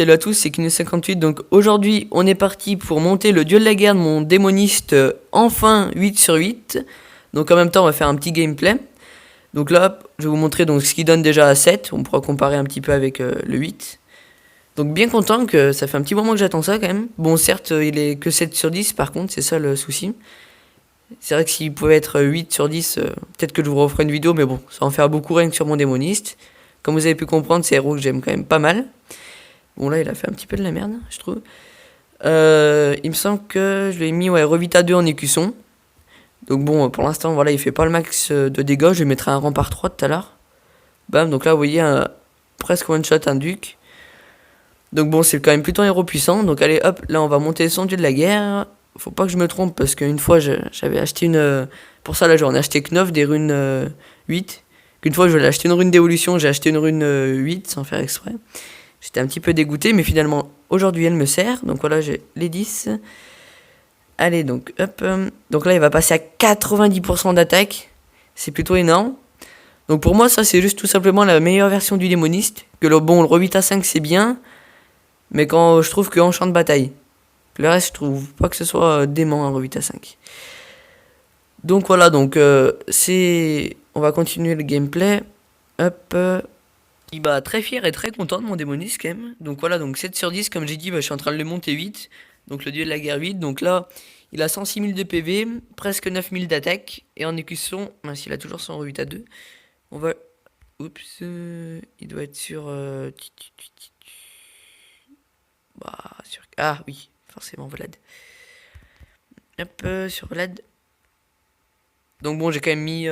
salut à tous, c'est Kino58. Donc aujourd'hui, on est parti pour monter le dieu de la guerre de mon démoniste, enfin 8 sur 8. Donc en même temps, on va faire un petit gameplay. Donc là, je vais vous montrer donc ce qui donne déjà à 7. On pourra comparer un petit peu avec le 8. Donc bien content que ça fait un petit moment que j'attends ça quand même. Bon, certes, il est que 7 sur 10 par contre, c'est ça le souci. C'est vrai que s'il pouvait être 8 sur 10, peut-être que je vous referai une vidéo, mais bon, ça va en faire beaucoup rien que sur mon démoniste. Comme vous avez pu comprendre, c'est un héros que j'aime quand même pas mal. Bon là il a fait un petit peu de la merde je trouve. Il me semble que je lui ai mis Revita 2 en écusson. Donc bon pour l'instant voilà il fait pas le max de dégâts. Je lui mettrai un rang par 3 tout à l'heure. Bam, donc là vous voyez presque one shot un duc. Donc bon c'est quand même plutôt un héros puissant. Donc allez hop là on va monter son dieu de la guerre. Faut pas que je me trompe parce qu'une fois j'avais acheté une... pour ça là j'en ai acheté que 9 des runes 8. Qu'une fois je voulais acheter une rune d'évolution, j'ai acheté une rune 8 sans faire exprès. J'étais un petit peu dégoûté, mais finalement, aujourd'hui, elle me sert. Donc voilà, j'ai les 10. Allez, donc, hop. Donc là, il va passer à 90% d'attaque. C'est plutôt énorme. Donc pour moi, ça, c'est juste tout simplement la meilleure version du démoniste. Que le Revita 5, c'est bien. Mais quand je trouve qu'en champ de bataille. Le reste, je trouve pas que ce soit dément, un Revita 5. Donc voilà, donc, on va continuer le gameplay. Hop. Il va très fier et très content de mon démoniste quand même. Donc voilà, donc 7 sur 10, comme j'ai dit, je suis en train de le monter 8. Donc le dieu de la guerre 8. Donc là, il a 106 000 de PV, presque 9 000 d'attaque. Et en écusson, mince, il a toujours son 8 à 2. On va... Oups, il doit être sur... sur... Ah oui, forcément Vlad. Hop, sur Vlad. Donc bon, j'ai quand même mis...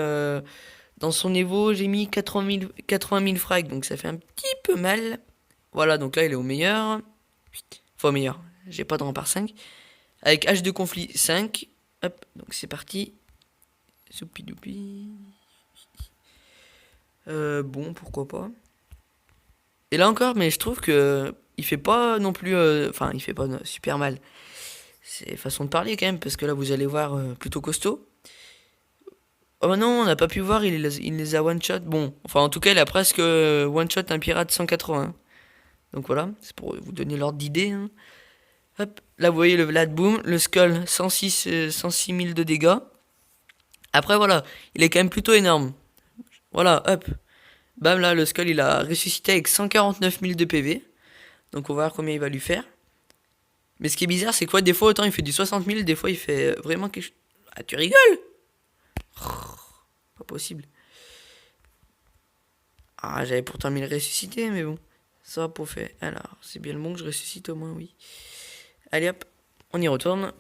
dans son Evo, j'ai mis 80 000 frags, donc ça fait un petit peu mal. Voilà, donc là, il est au meilleur. Enfin, au meilleur. J'ai pas de rang par 5. Avec H de conflit 5. Hop, donc c'est parti. Soupidoupi. Bon, pourquoi pas. Et là encore, mais je trouve que il fait pas non plus... Enfin, il fait pas super mal. C'est façon de parler quand même, parce que là, vous allez voir plutôt costaud. Oh non, on n'a pas pu voir, il les a one-shot. Bon, enfin en tout cas, il a presque one-shot un pirate 180. Donc voilà, c'est pour vous donner l'ordre d'idée. Hein. Hop, là vous voyez le Vlad Boom, le Skull 106 000 de dégâts. Après voilà, il est quand même plutôt énorme. Voilà, hop. Bam, là le Skull il a ressuscité avec 149 000 de PV. Donc on va voir combien il va lui faire. Mais ce qui est bizarre, c'est quoi, des fois autant il fait du 60 000, des fois il fait vraiment quelque chose... Ah tu rigoles? Pas possible. Ah j'avais pourtant mis le ressuscité, mais bon. Ça va pour faire. Alors, c'est bien le bon que je ressuscite au moins, oui. Allez hop, on y retourne.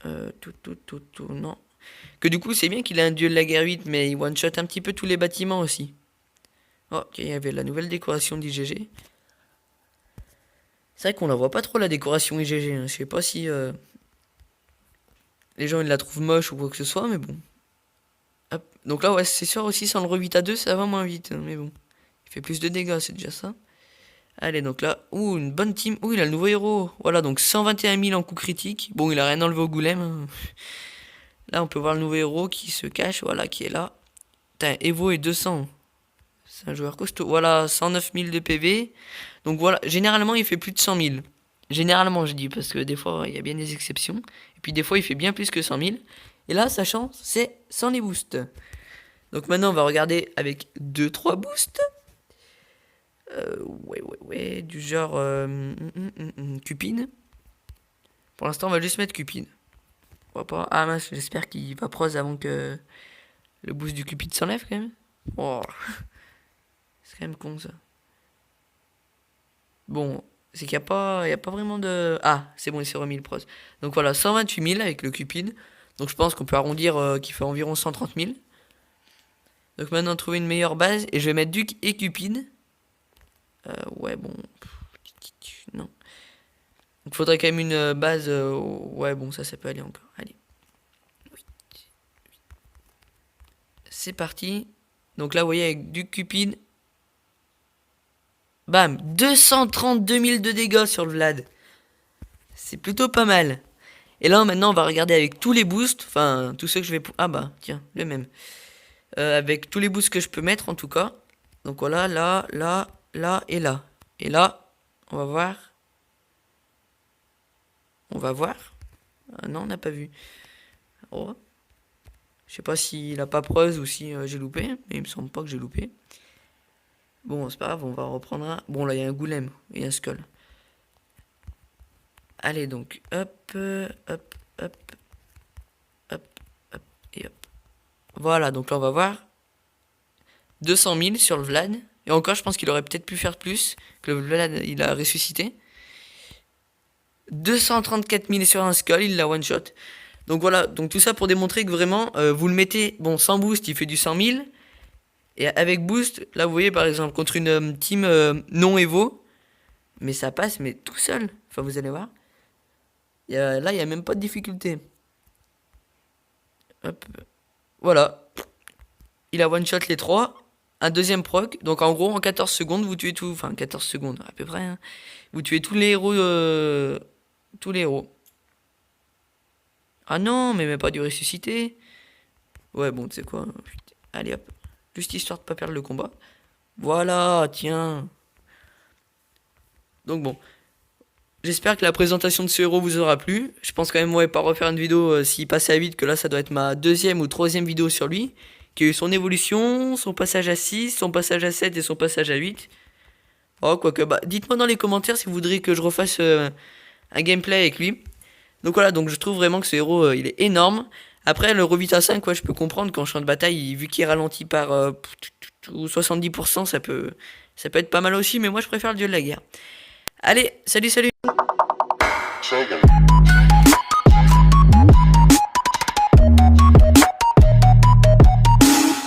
Non. Que du coup, c'est bien qu'il a un dieu de la guerre 8, mais il one-shot un petit peu tous les bâtiments aussi. Oh, ok, il y avait la nouvelle décoration d'IGG. C'est vrai qu'on la voit pas trop la décoration IGG. Hein. Je sais pas si les gens ils la trouvent moche ou quoi que ce soit, mais bon. Hop. Donc là, ouais, c'est sûr aussi, sans le Revita 2, ça va moins vite. Hein, mais bon. Il fait plus de dégâts, c'est déjà ça. Allez, donc là, une bonne team. Il a le nouveau héros. Voilà, donc 121 000 en coup critique. Bon, il a rien enlevé au goulême. Hein. Là, on peut voir le nouveau héros qui se cache, voilà, qui est là. Putain, Evo est 200. C'est un joueur costaud. Voilà, 109 000 de PV. Donc voilà, généralement, il fait plus de 100 000. Généralement, je dis, parce que des fois, il y a bien des exceptions. Et puis des fois, il fait bien plus que 100 000. Et là, sa chance, c'est sans les boosts. Donc maintenant, on va regarder avec 2-3 boosts. Ouais, du genre Cupine. Pour l'instant, on va juste mettre Cupine. On va pas... Ah mince, j'espère qu'il va prose avant que le boost du Cupide s'enlève quand même. Oh. C'est quand même con ça. Bon, c'est qu'il n'y a pas vraiment de... Ah, c'est bon, il s'est remis le prose. Donc voilà, 128 000 avec le Cupide. Donc je pense qu'on peut arrondir qu'il fait environ 130 000. Donc maintenant, trouver une meilleure base. Et je vais mettre Duc et Cupide. Ouais, bon. Non. Il faudrait quand même une base. Ouais, bon, ça peut aller encore. Allez. C'est parti. Donc là, vous voyez, avec du Cupide. Bam, 232 000 de dégâts sur le Vlad. C'est plutôt pas mal. Et là, maintenant, on va regarder avec tous les boosts. Enfin, tous ceux que je vais... Ah bah, tiens, le même. Avec tous les boosts que je peux mettre, en tout cas. Donc voilà, là, là, là et là. Et là, On va voir. On va voir. Ah non, on n'a pas vu. Oh. Je sais pas s'il a pas preuve ou si j'ai loupé. Mais il me semble pas que j'ai loupé. Bon, c'est pas grave, on va reprendre un. Bon, là, il y a un golem et un skull. Allez, donc, hop, hop, hop, hop, hop, et hop. Voilà, donc là, on va voir. 200 000 sur le Vlad. Et encore, je pense qu'il aurait peut-être pu faire plus. Que le Vlad, il a ressuscité. 234 000 sur un skull, il l'a one shot. Donc voilà, donc tout ça pour démontrer que vraiment, vous le mettez, bon, sans boost, il fait du 100 000. Et avec boost, là, vous voyez, par exemple, contre une team non Evo, mais ça passe, mais tout seul. Enfin, vous allez voir. Là, il n'y a même pas de difficulté. Hop. Voilà. Il a one shot les trois. Un deuxième proc. Donc en gros, en 14 secondes, vous tuez tout. Enfin, 14 secondes, à peu près. Hein. Vous tuez tous les héros. Tous les héros. Ah non, mais même pas du ressuscité. Ouais, bon, tu sais quoi. Allez hop. Juste histoire de pas perdre le combat. Voilà, tiens. Donc bon. J'espère que la présentation de ce héros vous aura plu. Je pense quand même, ouais, pas refaire une vidéo s'il passait à 8, que là, ça doit être ma deuxième ou troisième vidéo sur lui. Qui a eu son évolution, son passage à 6, son passage à 7 et son passage à 8. Oh, quoique, bah, dites-moi dans les commentaires si vous voudriez que je refasse un gameplay avec lui. Donc voilà, donc je trouve vraiment que ce héros, il est énorme. Après, le Revita à 5, ouais, je peux comprendre qu'en champ de bataille, vu qu'il est ralenti par 70%, ça peut être pas mal aussi, mais moi je préfère le dieu de la guerre. Allez, salut, salut!